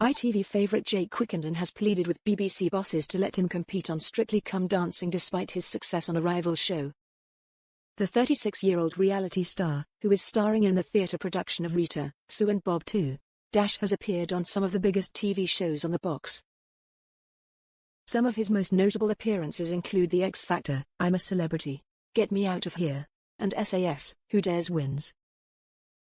ITV favourite Jake Quickenden has pleaded with BBC bosses to let him compete on Strictly Come Dancing despite his success on a rival show. The 36-year-old reality star, who is starring in the theatre production of Rita, Sue and Bob 2, has appeared on some of the biggest TV shows on the box. Some of his most notable appearances include The X Factor, I'm a Celebrity, Get Me Out of Here, and SAS, Who Dares Wins.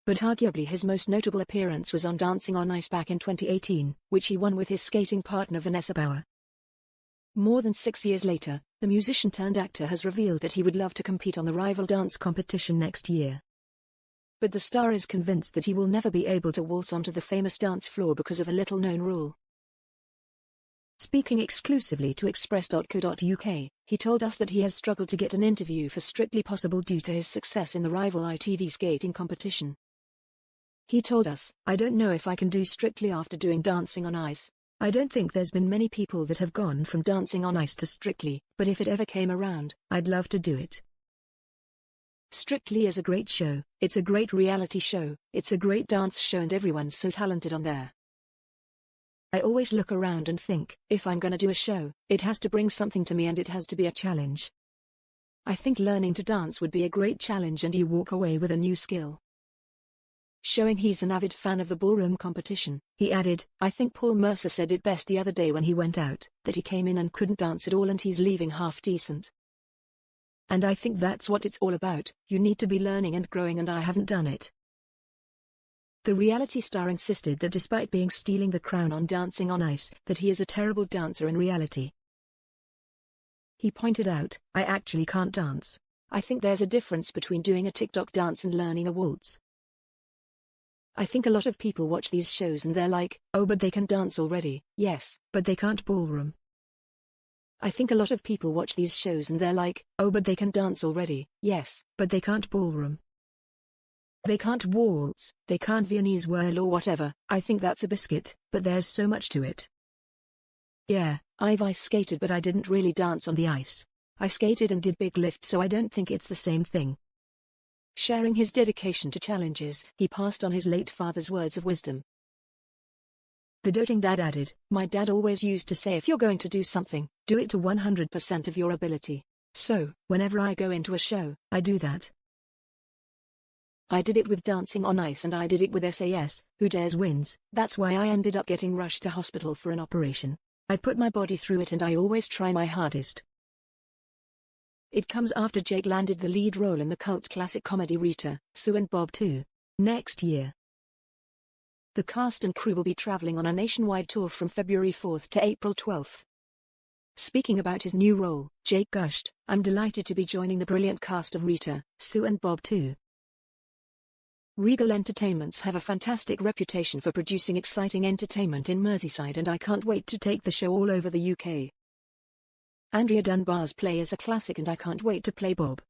But arguably his most notable appearance was on Dancing on Ice back in 2018, which he won with his skating partner Vanessa Bauer. More than 6 years later, the musician-turned-actor has revealed that he would love to compete on the rival dance competition next year. But the star is convinced that he will never be able to waltz onto the famous dance floor because of a little-known rule. Speaking exclusively to Express.co.uk, he told us that he has struggled to get an interview for Strictly Possible due to his success in the rival ITV skating competition. He told us, "I don't know if I can do Strictly after doing Dancing on Ice. I don't think there's been many people that have gone from Dancing on Ice to Strictly, but if it ever came around, I'd love to do it. Strictly is a great show, it's a great reality show, it's a great dance show and everyone's so talented on there. I always look around and think, if I'm gonna do a show, it has to bring something to me and it has to be a challenge. I think learning to dance would be a great challenge and you walk away with a new skill." Showing he's an avid fan of the ballroom competition, he added, "I think Paul Mercer said it best the other day when he went out, that he came in and couldn't dance at all and he's leaving half decent. And I think that's what it's all about, you need to be learning and growing and I haven't done it." The reality star insisted that despite being stealing the crown on Dancing on Ice, that he is a terrible dancer in reality. He pointed out, "I actually can't dance. I think there's a difference between doing a TikTok dance and learning a waltz. I think a lot of people watch these shows and they're like, oh but they can dance already, yes, but they can't ballroom. I think a lot of people watch these shows and they're like, oh but they can dance already, yes, but they can't ballroom. They can't waltz, they can't Viennese whirl or whatever. I think that's a biscuit, but there's so much to it. Yeah, I've ice skated but I didn't really dance on the ice. I skated and did big lifts so I don't think it's the same thing." Sharing his dedication to challenges, he passed on his late father's words of wisdom. The doting dad added, "My dad always used to say if you're going to do something, do it to 100% of your ability. So, whenever I go into a show, I do that. I did it with Dancing on Ice and I did it with SAS, Who Dares Wins. That's why I ended up getting rushed to hospital for an operation. I put my body through it and I always try my hardest." It comes after Jake landed the lead role in the cult classic comedy Rita, Sue and Bob 2, next year. The cast and crew will be traveling on a nationwide tour from February 4th to April 12th. Speaking about his new role, Jake gushed, "I'm delighted to be joining the brilliant cast of Rita, Sue and Bob 2. Regal Entertainments have a fantastic reputation for producing exciting entertainment in Merseyside and I can't wait to take the show all over the UK. Andrea Dunbar's play is a classic and I can't wait to play Bob.